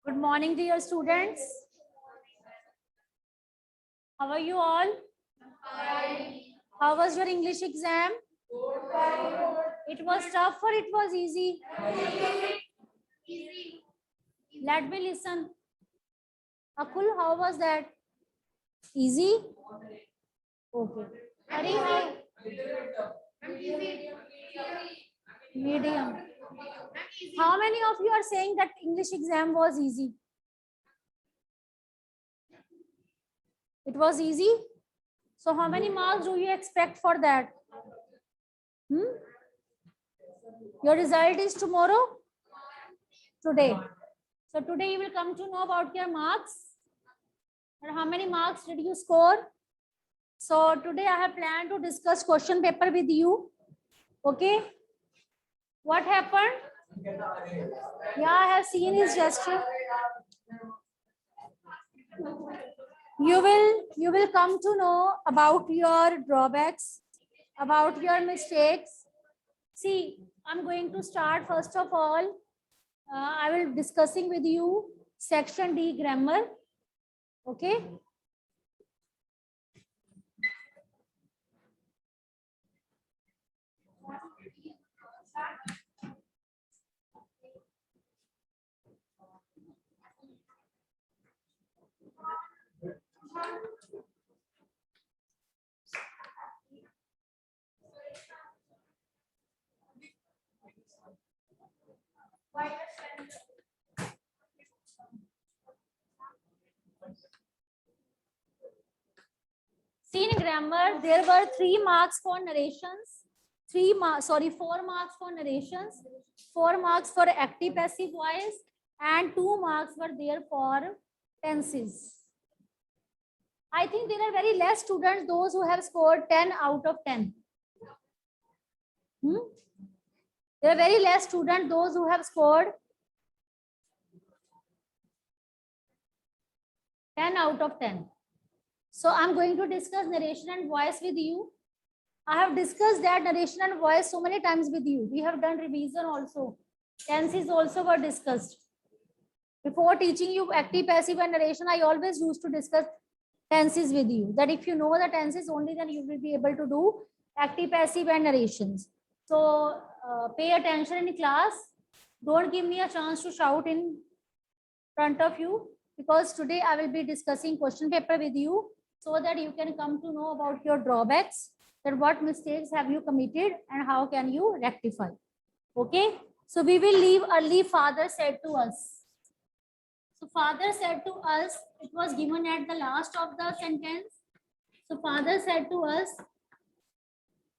Good morning, dear students. How are you all? How was your English exam? It was tough or it was easy? Let me listen. Akul, how was that? Easy? Okay. Very medium. How many of you are saying that English exam was easy? It was easy? So how many marks do you expect for that? Your result is tomorrow? Today. So today you will come to know about your marks. And how many marks did you score? So today I have planned to discuss question paper with you. Okay. What happened? Yeah, I have seen his gesture. You will come to know about your drawbacks, about your mistakes. See, I'm going to start first of all. I will discussing with you section D grammar. Okay. See, in grammar, there were 3 marks for narrations, 4 marks for narrations, 4 marks for active passive voice, and 2 marks were there for tenses. I think there are very less students, those who have scored 10 out of 10. There are very less students, those who have scored 10 out of 10. So I'm going to discuss narration and voice with you. I have discussed that narration and voice so many times with you. We have done revision also. Tenses also were discussed. Before teaching you active, passive and narration, I always used to discuss tenses with you. That if you know the tenses only, then you will be able to do active, passive and narrations. So pay attention in class. Don't give me a chance to shout in front of you, because today I will be discussing question paper with you so that you can come to know about your drawbacks, that what mistakes have you committed and how can you rectify. Okay. So we will leave early, father said to us. So father said to us, it was given at the last of the sentence. So father said to us,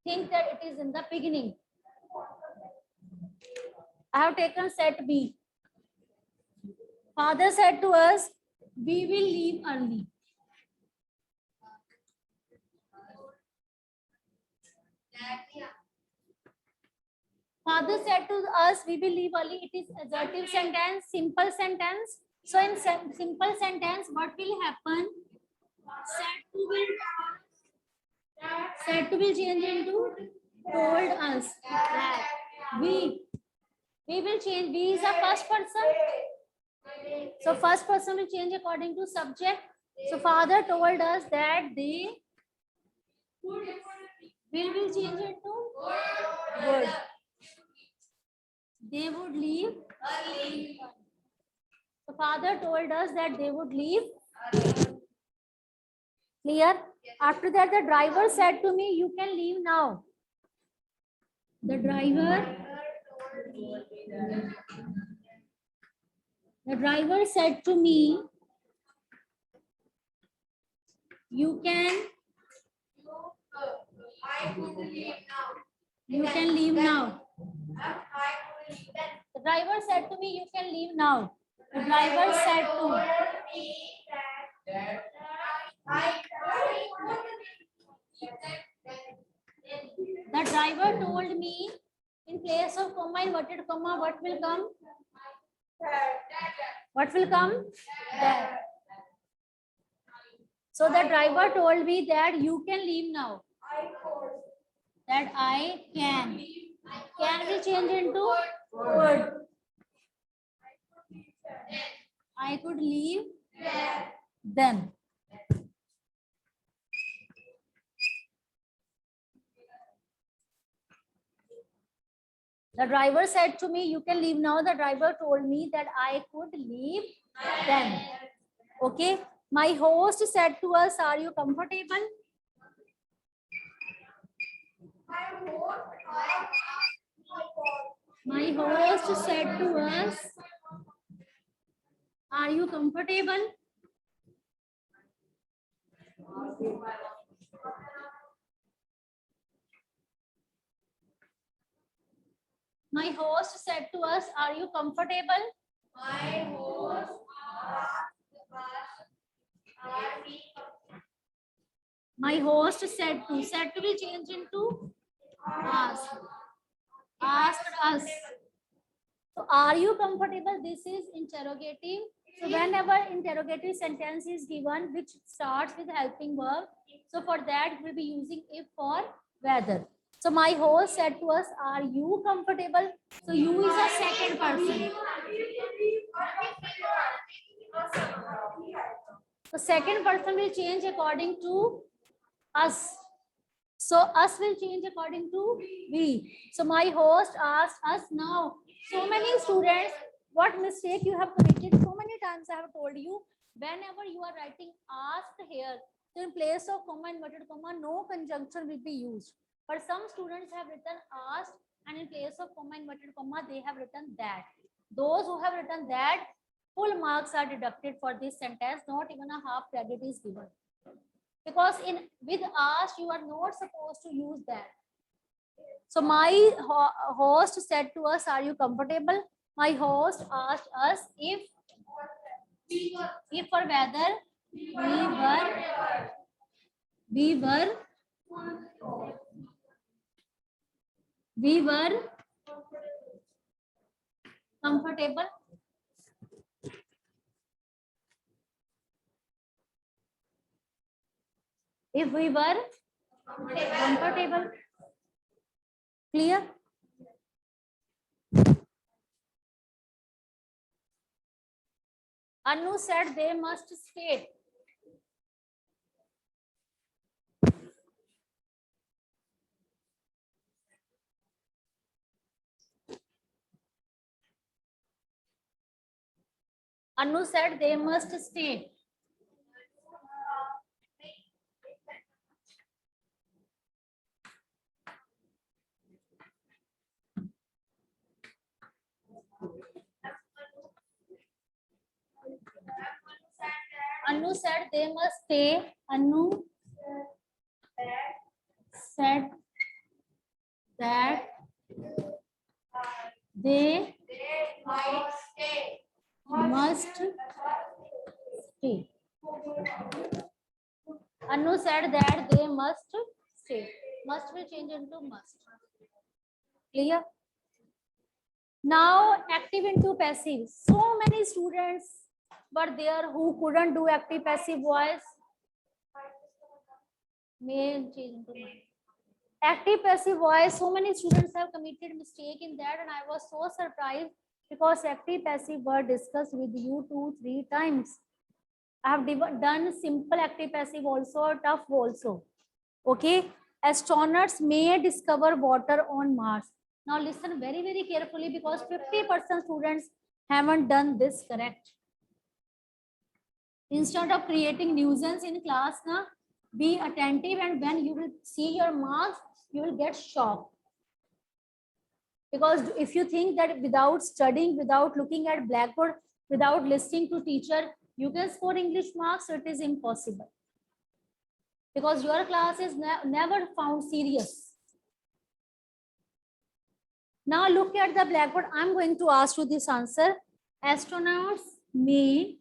think that it is in the beginning. I have taken set B. Father said to us, we will leave early. Father said to us, we will leave early. It is assertive sentence, simple sentence. So in simple sentence, what will happen? Said to will change into told us that we will change. We is a first person. So first person will change according to subject. So father told us that they will change into would. They would leave early. So father told us that they would leave. Clear? After that, the driver said to me, you can leave now. The driver said to me, you can leave now. The driver said to me, you can leave now. The driver said to the driver told me, in place of comma, inverted comma, what will come? What will come? That. So the driver told me that you can leave now. That I can. Can will change into would. I could leave them. The driver said to me, you can leave now. The driver told me that I could leave them. Okay. My host said to us, are you comfortable? My host said to us, are you comfortable? My host said to us, are you comfortable? My host asked us, are we comfortable? My host said to be changed into asked. Asked us. So are you comfortable? This is interrogative. So whenever interrogative sentence is given which starts with helping verb, so for that we'll be using if for whether. So my host said to us, are you comfortable? So you is a second person. The second person will change according to us. So us will change according to we. So my host asked us now. So many students, what mistake you have committed? So many times I have told you, whenever you are writing asked here, so in place of comma, inverted comma, no conjunction will be used. But some students have written asked, and in place of comma, inverted comma, they have written that. Those who have written that, full marks are deducted for this sentence. Not even a half credit is given. Because in with asked, you are not supposed to use that. So my host said to us, are you comfortable? My host asked us if or whether we were comfortable. If we were comfortable. Clear? Anu said they must state. Anu said they must stay. Anu said they must stay. Anu said that they must stay. Anu said that they must stay. Must will change into must. Clear? Now active into passive. So many students were there who couldn't do active passive voice. May change into must. Active passive voice, so many students have committed mistake in that, and I was so surprised because active passive were discussed with you 2-3 times. I have done simple active passive also, tough also. Okay, astronauts may discover water on Mars. Now listen very, very carefully because 50% students haven't done this correct. Instead of creating nuisance in class, na, be attentive, and when you will see your marks, you will get shocked. Because if you think that without studying, without looking at blackboard, without listening to teacher, you can score English marks, so it is impossible. Because your class is never found serious. Now look at the blackboard. I'm going to ask you this answer. Astronauts may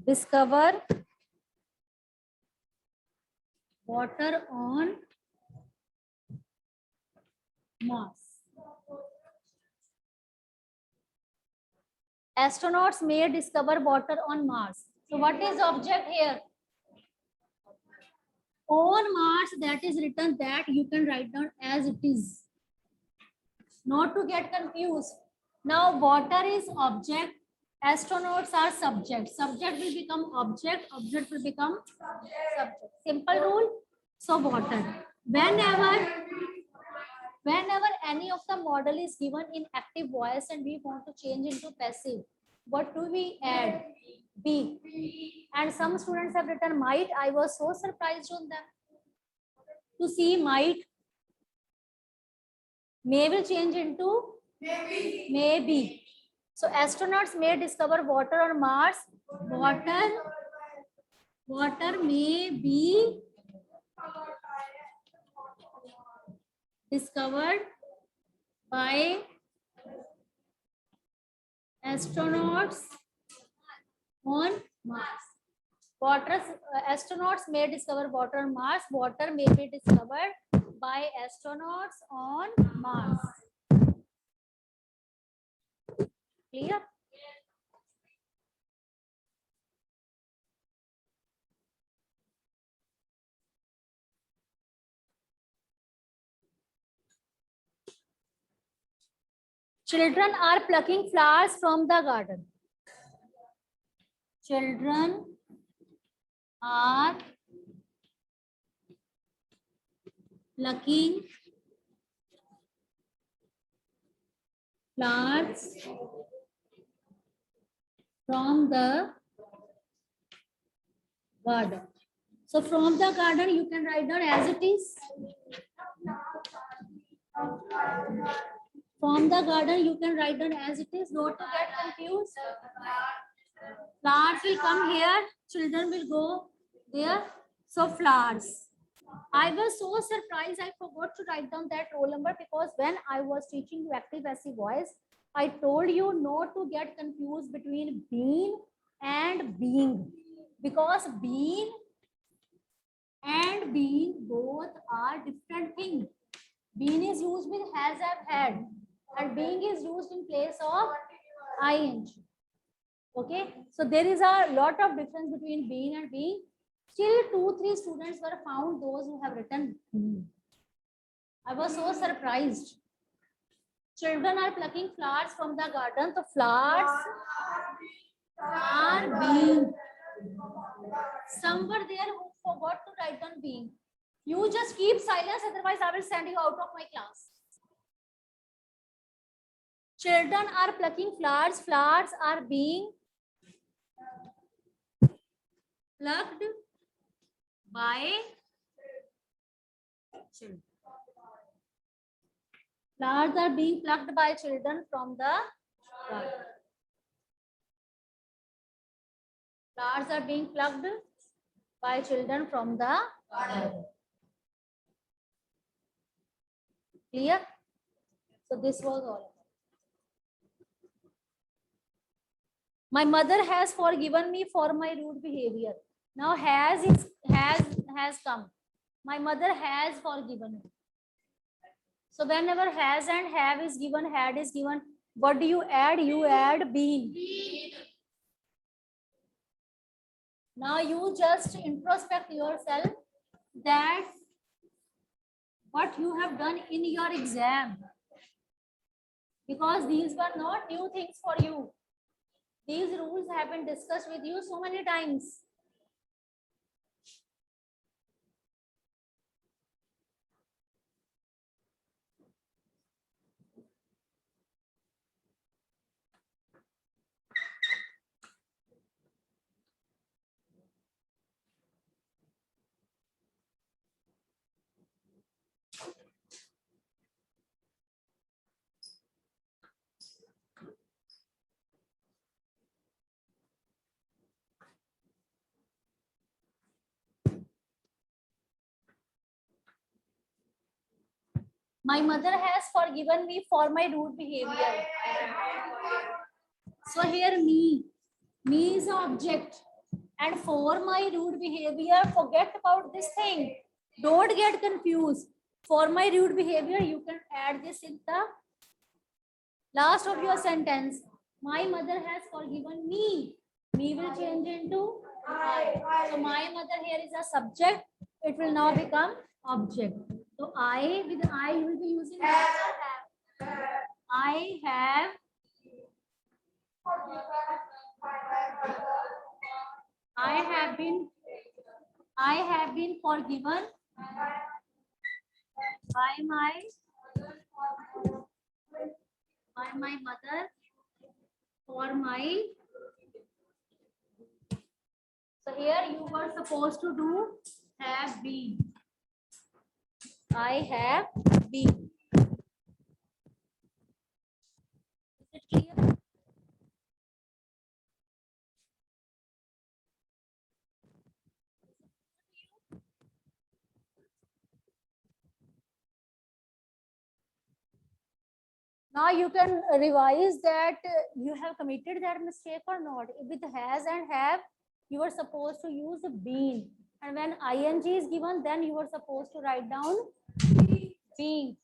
discover water on Mars. Astronauts may discover water on Mars. So what is the object here? On Mars, that is written, that you can write down as it is. Not to get confused. Now water is object, astronauts are subject. Subject will become object, object will become subject. Simple rule. So water. Whenever any of the model is given in active voice and we want to change into passive, what do we add? Be. And some students have written might. I was so surprised on them to see might. May will change into maybe. So astronauts may discover water on Mars. Water may be discovered by astronauts on Mars. Astronauts may discover water on Mars. Water may be discovered by astronauts on Mars. Clear? Children are plucking flowers from the garden. Children are plucking flowers from the garden. So from the garden you can write down as it is. From the garden you can write down as it is, not to get confused. Flowers will come here, children will go there. So flowers. I was so surprised I forgot to write down that roll number, because when I was teaching you active passive voice, I told you not to get confused between been and being, because been and being both are different things. Been is used with has, have, had, and being is used in place of ing. Okay, so there is a lot of difference between being and being. Still 2-3 students were found, those who have written being. I was so surprised. Children are plucking flowers from the garden. So flowers are being. Some were there who forgot to write down being. You just keep silence, otherwise I will send you out of my class. Children are plucking flowers. Flowers are being plucked by children. Flowers are being plucked by children from the garden. Flowers are being plucked by children from the garden. Clear? So this was all. My mother has forgiven me for my rude behavior. Now has come. My mother has forgiven me. So whenever has and have is given, had is given, what do you add? You add been. Now you just introspect yourself that what you have done in your exam, because these were not new things for you. These rules have been discussed with you so many times. My mother has forgiven me for my rude behavior. So here me is an object, and for my rude behavior, forget about this thing. Don't get confused. For my rude behavior, you can add this in the last of your sentence. My mother has forgiven me. Me will change into I. So my mother here is a subject. It will now become object. So I with I you will be using have or have. I have been forgiven by my mother for my. So here you were supposed to do have been. I have been. Is it clear? Now you can revise that you have committed that mistake or not. With has and have, you were supposed to use been. And when ing is given, then you were supposed to write down being.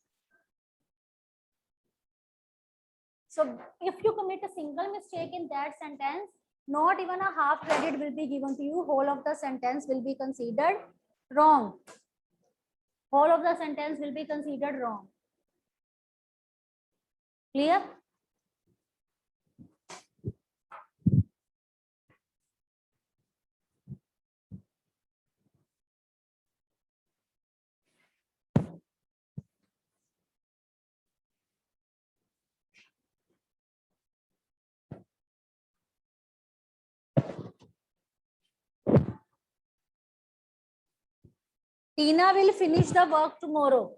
So if you commit a single mistake in that sentence, not even a half credit will be given to you. Whole of the sentence will be considered wrong. Whole of the sentence will be considered wrong. Clear? Tina will finish the work tomorrow.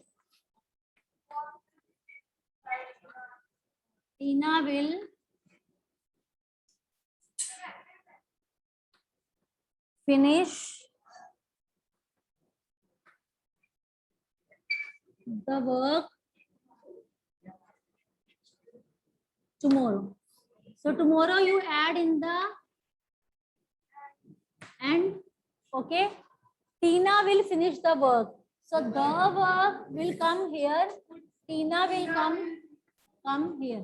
Tina will finish the work tomorrow. So tomorrow you add in the end. Okay. Tina will finish the work. So the work will come here. Tina will come here.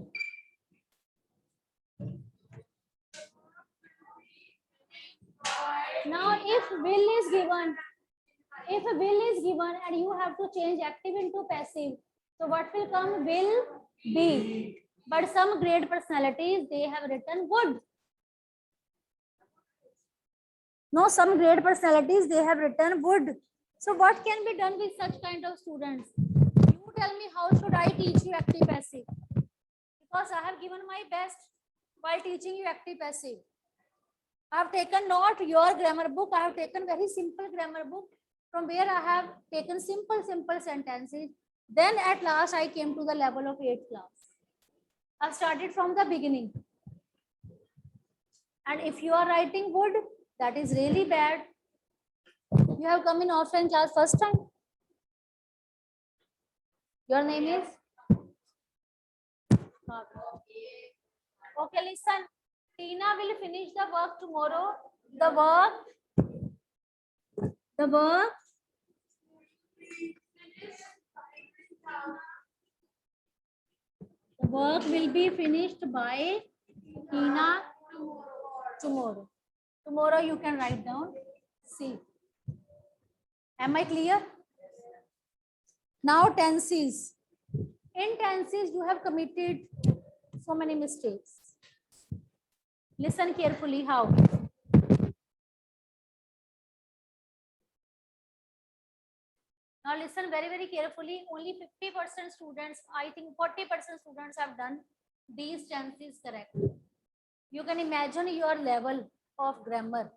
Now if will is given, and you have to change active into passive, so what will come? Will be. But some great personalities, they have written would. No, some great personalities, they have written would. So what can be done with such kind of students? You tell me, how should I teach you active passive? Because I have given my best while teaching you active passive. I have taken not your grammar book, I have taken very simple grammar book from where I have taken simple sentences. Then at last I came to the level of 8th class. I started from the beginning. And if you are writing would, that is really bad. You have come in offline class first time. Your name is? Okay, listen. Tina will finish the work tomorrow. The work will be finished by Tina tomorrow. Tomorrow you can write down C. Am I clear? Now tenses. In tenses you have committed so many mistakes. Listen carefully how. Now listen very carefully. Only 50% students, I think 40% students have done these tenses correctly. You can imagine your level of grammar.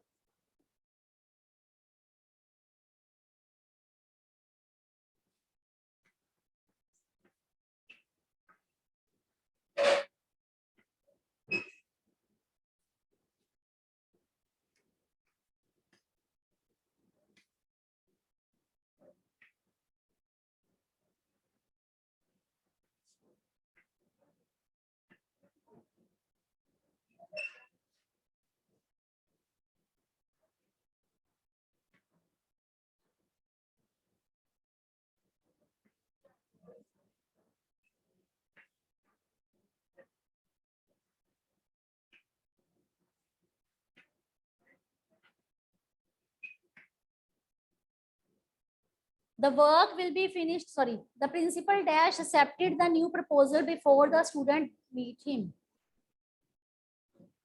The work will be finished. Sorry, the principal dash accepted the new proposal before the student meet him.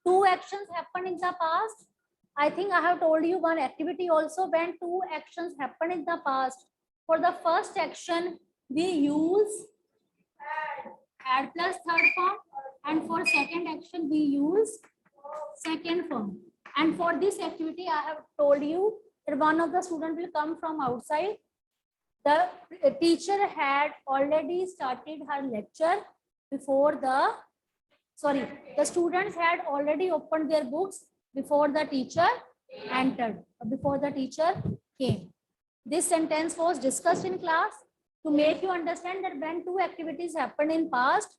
Two actions happened in the past. I think I have told you one activity also when two actions happened in the past. For the first action, we use add plus third form, and for second action, we use second form. And for this activity, I have told you that one of the student will come from outside. The teacher had already started her lecture before the students had already opened their books before the teacher entered, before the teacher came. This sentence was discussed in class to make you understand that when two activities happened in past,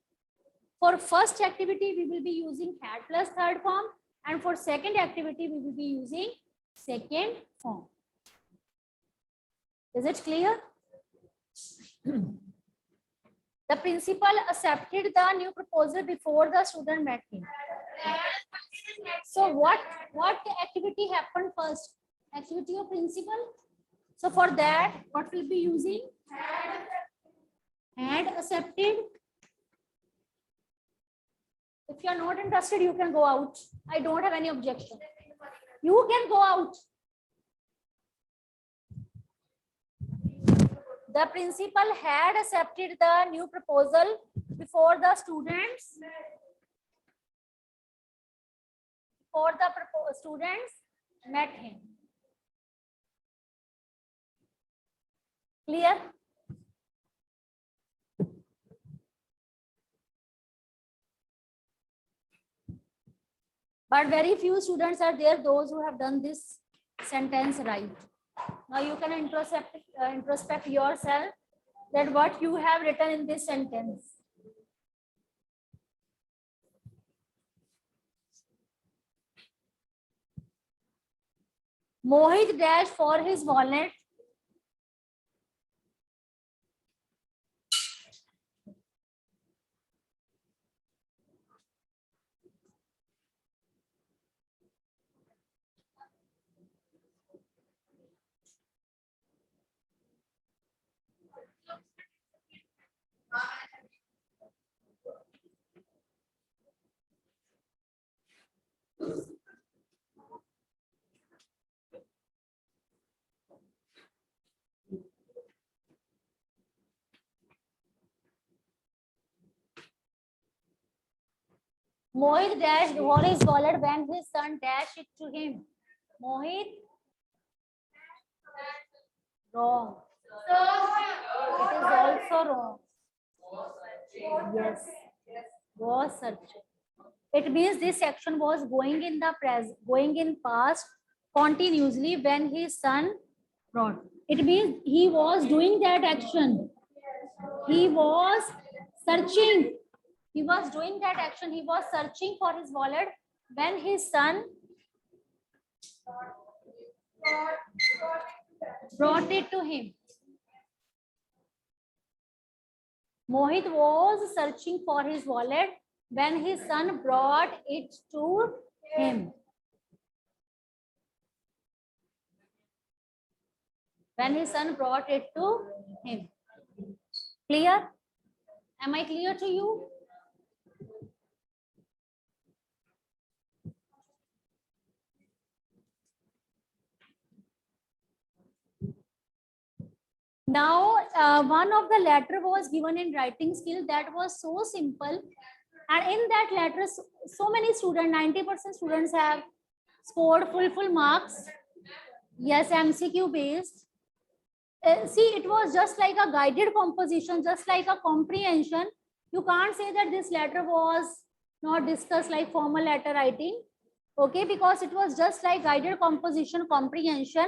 for first activity, we will be using had plus third form, and for second activity, we will be using second form. Is it clear? The principal accepted the new proposal before the student met him. So what activity happened first? Activity of principal. So for that, what will be using? Had accepted. If you are not interested, you can go out. I don't have any objection. You can go out. The principal had accepted the new proposal before the students met him. Clear? But very few students are there, those who have done this sentence right. Now you can introspect yourself that what you have written in this sentence. Mohit dash for his wallet. Mohit dashed for his wallet when his son dashed it to him. Mohit. Wrong. It is also wrong. Yes. Was searching. It means this action was going in the present, going in past continuously when his son brought. It means he was doing that action. He was searching. He was doing that action. He was searching for his wallet when his son brought it to him. Mohit was searching for his wallet when his son brought it to him. When his son brought it to him. Clear? Am I clear to you? Now, one of the letter was given in writing skill that was so simple. And in that letter, so many students, 90% students have scored full marks. Yes, MCQ based. See, it was just like a guided composition, just like a comprehension. You can't say that this letter was not discussed like formal letter writing. Okay, because it was just like guided composition, comprehension.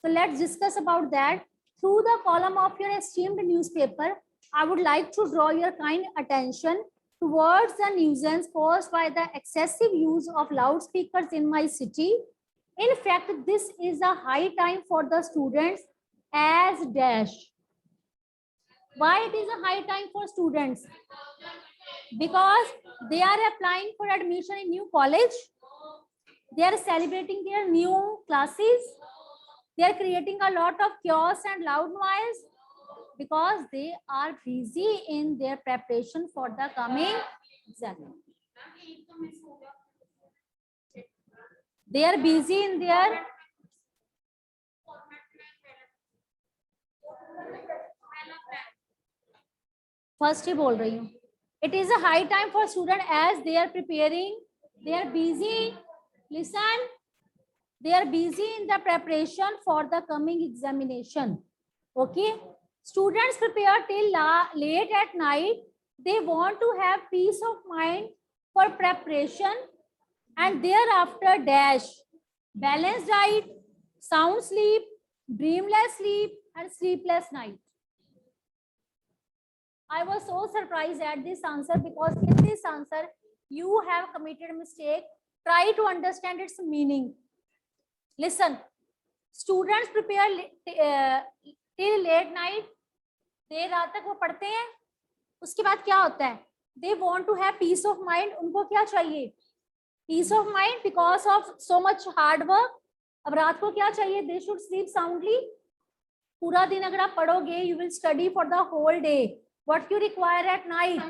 So let's discuss about that. Through the column of your esteemed newspaper, I would like to draw your kind attention towards the nuisance caused by the excessive use of loudspeakers in my city. In fact, this is a high time for the students as dash. Why it is a high time for students? Because they are applying for admission in new college. They are celebrating their new classes. They are creating a lot of chaos and loud noise. because they are busy in their preparation for the coming exam. They are busy in their first ही बोल रही हूँ. It is a high time for student as they are preparing. They are busy. Listen. They are busy in the preparation for the coming examination. Okay. Students prepare till late at night. They want to have peace of mind for preparation and thereafter dash balanced diet, sound sleep, dreamless sleep, and sleepless night. I was so surprised at this answer because in this answer you have committed a mistake. Try to understand its meaning. Listen, students prepare till late night. देर रात तक वो पढ़ते हैं. उसके बाद क्या होता है? They want to have peace of mind. उनको क्या चाहिए? Peace of mind because of so much hard work. अब रात को क्या चाहिए? They should sleep soundly. पूरा दिन अगर आप पढ़ोगे, you will study for the whole day. What you require at night?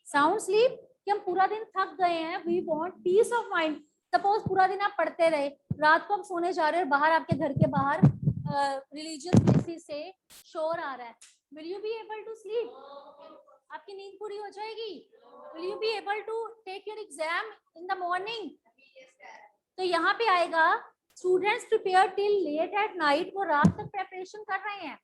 Sound sleep. कि हम पूरा दिन थक गए हैं. We want peace of mind. Suppose पूरा दिन आप पढ़ते रहे, रात को आप सोने जा रहे हो, बाहर आपके घर के बाहर रिलीजियस प्लेसेस से शोर आ रहा है. Will you be able to sleep? आपकी नींद पूरी हो जाएगी. Will you be able to take your exam in the morning? तो यहाँ पे आएगा students prepare till late at night. वो रात तक preparation कर रहे हैं.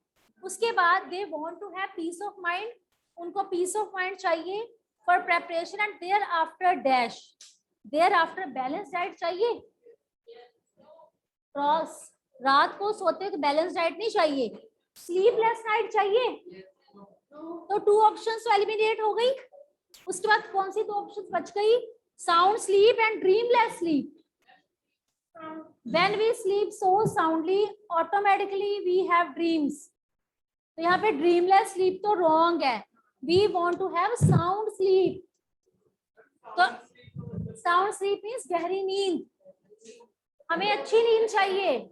उसके बाद they want to have peace of mind. उनको peace of mind चाहिए for preparation and thereafter dash. Thereafter balance diet चाहिए. क्रॉस. रात को सोते तो बैलेंस डाइट नहीं चाहिए. स्लीपलेस नाइट चाहिए. तो 2 ऑप्शंस तो एलिमिनेट हो गई. उसके बाद कौन सी 2 ऑप्शंस बच गई? Sound sleep and dreamless sleep. When we sleep so soundly, automatically we have dreams. तो यहाँ पे ड्रीमलेस स्लीप तो रॉन्ग है. We want to have sound sleep. तो साउंड स्लीप मीन्स गहरी नींद. हमें अच्छी नींद चाहिए.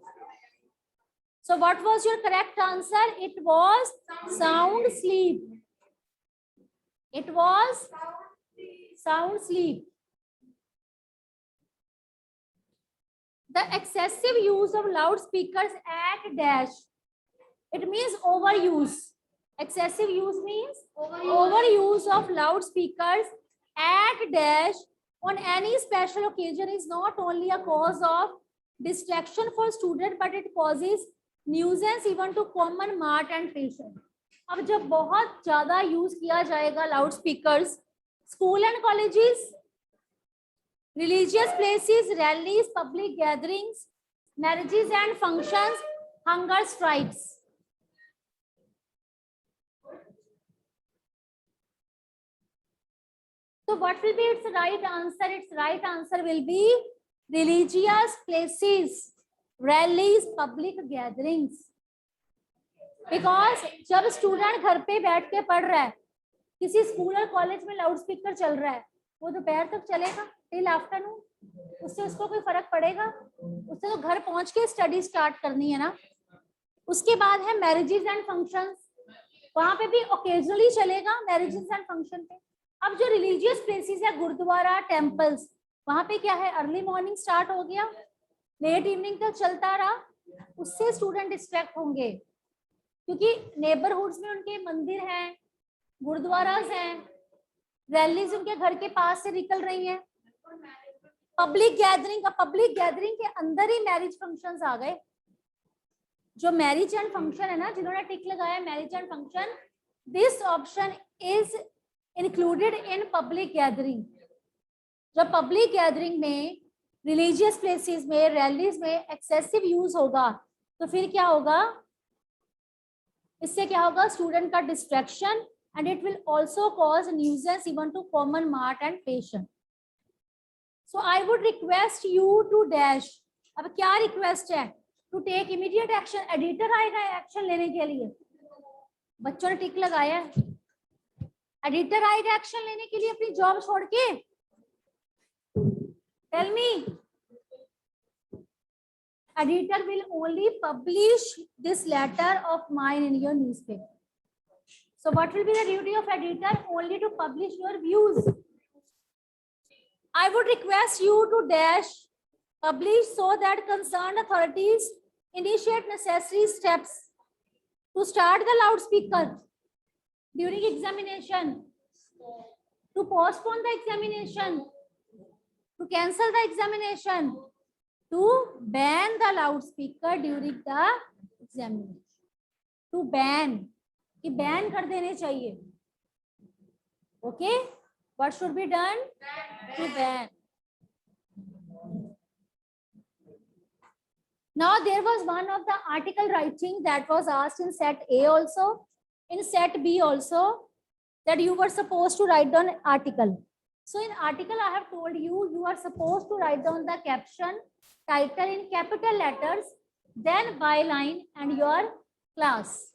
So what was your correct answer? It was sound sleep. It was sound sleep. The excessive use of loudspeakers at dash. It means overuse. Excessive use means overuse of loudspeakers at dash on any special occasion is not only a cause of distraction for student, but it causes nuisance even to common mart and patient. अब जब बहुत ज्यादा use किया जाएगा loud speakers, school and colleges, religious places, rallies, public gatherings, marriages and functions, hunger strikes. So what will be its right answer? Its right answer will be religious places, rallies, public gatherings. Because जब student घर पे बैठ के पढ़ रहा है, किसी school और कॉलेज में लाउड स्पीकर चल रहा है, वो दोपहर तक चलेगा टिल आफ्टरनून. उससे उसको कोई फर्क पड़ेगा? उससे तो घर पहुंच के स्टडी स्टार्ट करनी है ना. उसके बाद है मैरिजेस एंड फंक्शंस. वहां पे भी ओकेजनली चलेगा मैरिजेस एंड फंक्शन पे. अब जो रिलीजियस प्लेसेस है, गुरुद्वारा, टेम्पल्स, वहां पे क्या है, अर्ली मॉर्निंग स्टार्ट हो गया, लेट इवनिंग तक चलता रहा. उससे स्टूडेंट डिस्ट्रैक्ट होंगे क्योंकि नेबरहुड्स में उनके मंदिर हैं, गुरुद्वारास हैं, रैलीज उनके घर के पास से निकल रही हैं. पब्लिक गैदरिंग का, पब्लिक गैदरिंग के अंदर ही मैरिज फंक्शंस आ गए. जो मैरिज एंड फंक्शन है ना, जिन्होंने टिक लगाया marriage and function, this option is included in public gathering. जब पब्लिक गैदरिंग में, रिलीजियस प्लेसेस में, रैलीज में एक्सेसिव यूज होगा तो फिर क्या होगा? इससे क्या होगा? स्टूडेंट का distraction, and it will also cause nuisance even to common mart and patient. So I would request you to dash. अब क्या रिक्वेस्ट है? To take immediate action. Editor आएगा एक्शन लेने के लिए. बच्चों ने टिक लगाया है. एडिटर आएगा एक्शन लेने के लिए अपनी जॉब छोड़ के. Tell me. Editor will only publish this letter of mine in your newspaper. So what will be the duty of editor? Only to publish your views. I would request you to dash publish so that concerned authorities initiate necessary steps to start the loudspeaker during examination, to postpone the examination, to cancel the examination, to ban the loudspeaker during the examination. To ban, कि ban कर देने चाहिए. Okay, what should be done? To ban. Now there was one of the article writing that was asked in set A also, in set B also, that you were supposed to write down article. So in article I have told you, you are supposed to write down the caption, title in capital letters, then byline and your class.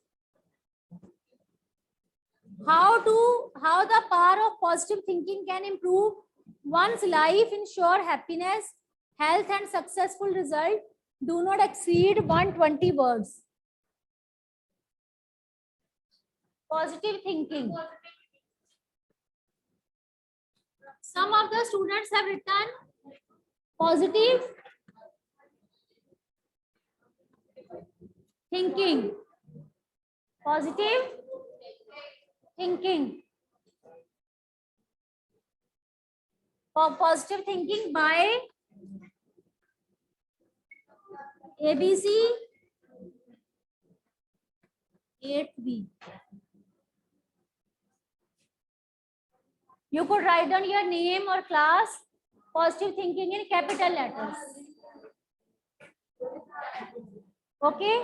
How the power of positive thinking can improve one's life, ensure happiness, health and successful result. Do not exceed 120 words. Positive thinking. Some of the students have written positive thinking. Positive thinking. Positive thinking by ABC 8B. You could write down your name or class, positive thinking in capital letters. Okay.